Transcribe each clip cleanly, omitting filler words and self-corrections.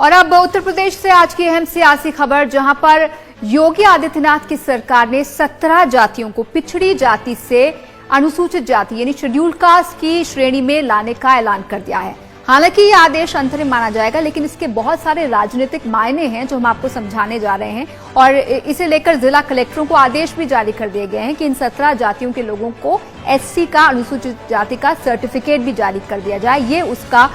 और अब उत्तर प्रदेश से आज की अहम सियासी खबर, जहां पर योगी आदित्यनाथ की सरकार ने 17 जातियों को पिछड़ी जाति से अनुसूचित जाति यानी शेड्यूल्ड कास्ट की श्रेणी में लाने का ऐलान कर दिया है। हालांकि यह आदेश अंतरिम माना जाएगा, लेकिन इसके बहुत सारे राजनीतिक मायने हैं जो हम आपको समझाने जा रहे हैं। और इसे लेकर जिला कलेक्टरों को आदेश भी जारी कर दिए गए हैं कि इन 17 जातियों के लोगों को एससी का, अनुसूचित जाति का सर्टिफिकेट भी जारी कर दिया जाए। ये उसका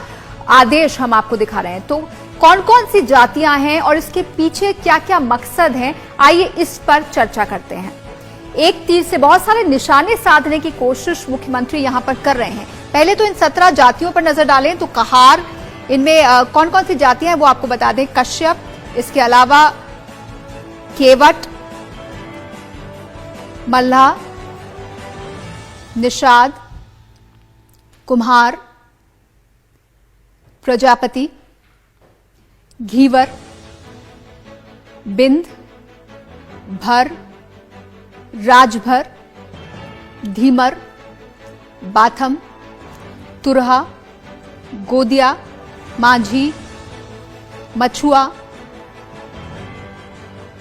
आदेश हम आपको दिखा रहे हैं। तो कौन कौन सी जातियां हैं और इसके पीछे क्या क्या मकसद हैं, आइए इस पर चर्चा करते हैं। एक तीर से बहुत सारे निशाने साधने की कोशिश मुख्यमंत्री यहां पर कर रहे हैं। पहले तो इन 17 जातियों पर नजर डालें तो कहार, इनमें कौन कौन सी जातियां हैं वो आपको बता दें। कश्यप, इसके अलावा केवट, मल्लाह, निषाद, कुम्हार, प्रजापति, घीवर, बिंद, भर, राजभर, धीमर, बाथम, तुरहा, गोदिया, माझी, मछुआ।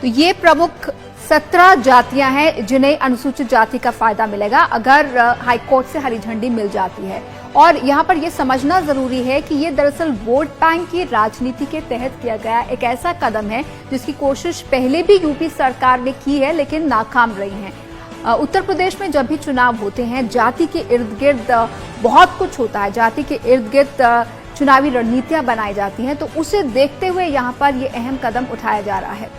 तो ये प्रमुख 17 जातियां हैं जिन्हें अनुसूचित जाति का फायदा मिलेगा अगर हाईकोर्ट से हरी झंडी मिल जाती है। और यहां पर यह समझना जरूरी है कि यह दरअसल वोट बैंक की राजनीति के तहत किया गया एक ऐसा कदम है जिसकी कोशिश पहले भी यूपी सरकार ने की है, लेकिन नाकाम रही है। उत्तर प्रदेश में जब भी चुनाव होते हैं, जाति के इर्द गिर्द बहुत कुछ होता है, जाति के इर्द गिर्द चुनावी रणनीतियां बनाई जाती हैं। तो उसे देखते हुए यहां पर यह अहम कदम उठाया जा रहा है।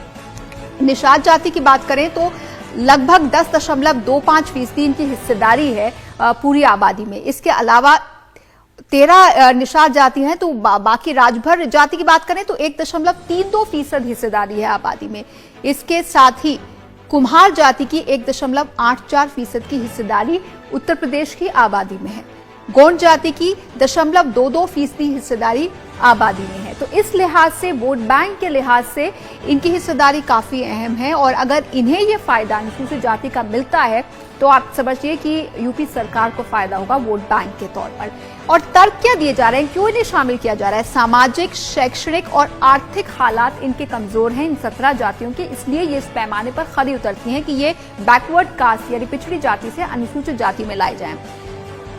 निषाद जाति की बात करें तो लगभग 10.25% इनकी हिस्सेदारी है पूरी आबादी में। इसके अलावा 13 निषाद जाति हैं, तो बाकी राजभर जाति की बात करें तो 1.32% हिस्सेदारी है आबादी में। इसके साथ ही कुम्हार जाति की 1.84% की हिस्सेदारी उत्तर प्रदेश की आबादी में है। गोंड जाति की 0.22% हिस्सेदारी आबादी में है। तो इस लिहाज से, वोट बैंक के लिहाज से इनकी हिस्सेदारी काफी अहम है। और अगर इन्हें यह फायदा अनुसूचित जाति का मिलता है तो आप समझिए कि यूपी सरकार को फायदा होगा वोट बैंक के तौर पर। और तर्क क्या दिए जा रहे हैं, क्यों इन्हें शामिल किया जा रहा है? सामाजिक, शैक्षणिक और आर्थिक हालात इनके कमजोर हैं इन 17 जातियों के, इसलिए ये इस पैमाने पर खरी उतरती हैं कि ये बैकवर्ड कास्ट यानी पिछड़ी जाति से अनुसूचित जाति में लाए जाएं।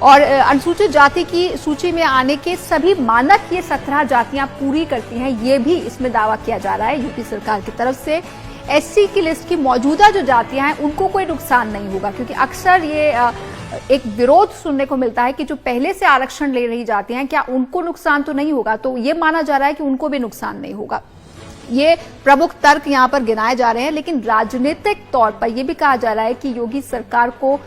और अनुसूचित जाति की सूची में आने के सभी मानक ये 17 जातियां पूरी करती हैं, ये भी इसमें दावा किया जा रहा है यूपी सरकार की तरफ से। एससी की लिस्ट की मौजूदा जो जातियां हैं उनको कोई नुकसान नहीं होगा, क्योंकि अक्सर ये एक विरोध सुनने को मिलता है कि जो पहले से आरक्षण ले रही जातियां हैं, क्या उनको नुकसान तो नहीं होगा? तो ये माना जा रहा है कि उनको भी नुकसान नहीं होगा। ये प्रमुख तर्क यहां पर गिनाए जा रहे हैं। लेकिन राजनीतिक तौर पर यह भी कहा जा रहा है कि योगी सरकार को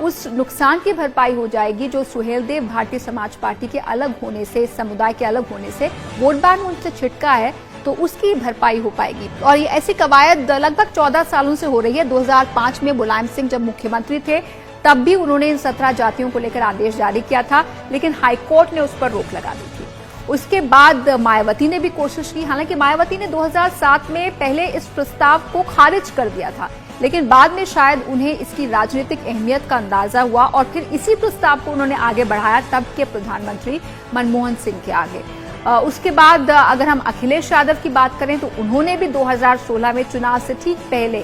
उस नुकसान की भरपाई हो जाएगी जो सुहेलदेव भारतीय समाज पार्टी के अलग होने से, समुदाय के अलग होने से वोट बैंक उनसे छिटका है, तो उसकी भरपाई हो पाएगी। और ये ऐसी कवायद लगभग 14 सालों से हो रही है। 2005 में मुलायम सिंह जब मुख्यमंत्री थे तब भी उन्होंने इन 17 जातियों को लेकर आदेश जारी किया था, लेकिन हाईकोर्ट ने उस पर रोक लगा दी थी। उसके बाद मायावती ने भी कोशिश की। हालांकि मायावती ने 2007 में पहले इस प्रस्ताव को खारिज कर दिया था, लेकिन बाद में शायद उन्हें इसकी राजनीतिक अहमियत का अंदाजा हुआ और फिर इसी प्रस्ताव को उन्होंने आगे बढ़ाया तब के प्रधानमंत्री मनमोहन सिंह के आगे। उसके बाद अगर हम अखिलेश यादव की बात करें तो उन्होंने भी 2016 में चुनाव से ठीक पहले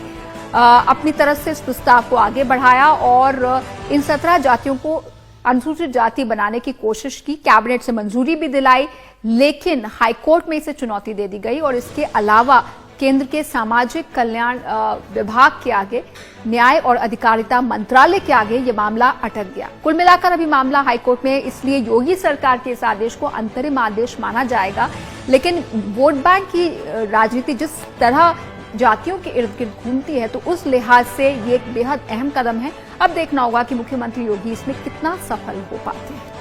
अपनी तरफ से इस प्रस्ताव को आगे बढ़ाया और इन 17 जातियों को अनुसूचित जाति बनाने की कोशिश की, कैबिनेट से मंजूरी भी दिलाई, लेकिन हाईकोर्ट में इसे चुनौती दे दी गई। और इसके अलावा केंद्र के सामाजिक कल्याण विभाग के आगे, न्याय और अधिकारिता मंत्रालय के आगे ये मामला अटक गया। कुल मिलाकर अभी मामला हाईकोर्ट में, इसलिए योगी सरकार के इस आदेश को अंतरिम आदेश माना जाएगा। लेकिन वोट बैंक की राजनीति जिस तरह जातियों के इर्द गिर्द घूमती है, तो उस लिहाज से ये एक बेहद अहम कदम है। अब देखना होगा कि मुख्यमंत्री योगी इसमें कितना सफल हो पाते हैं।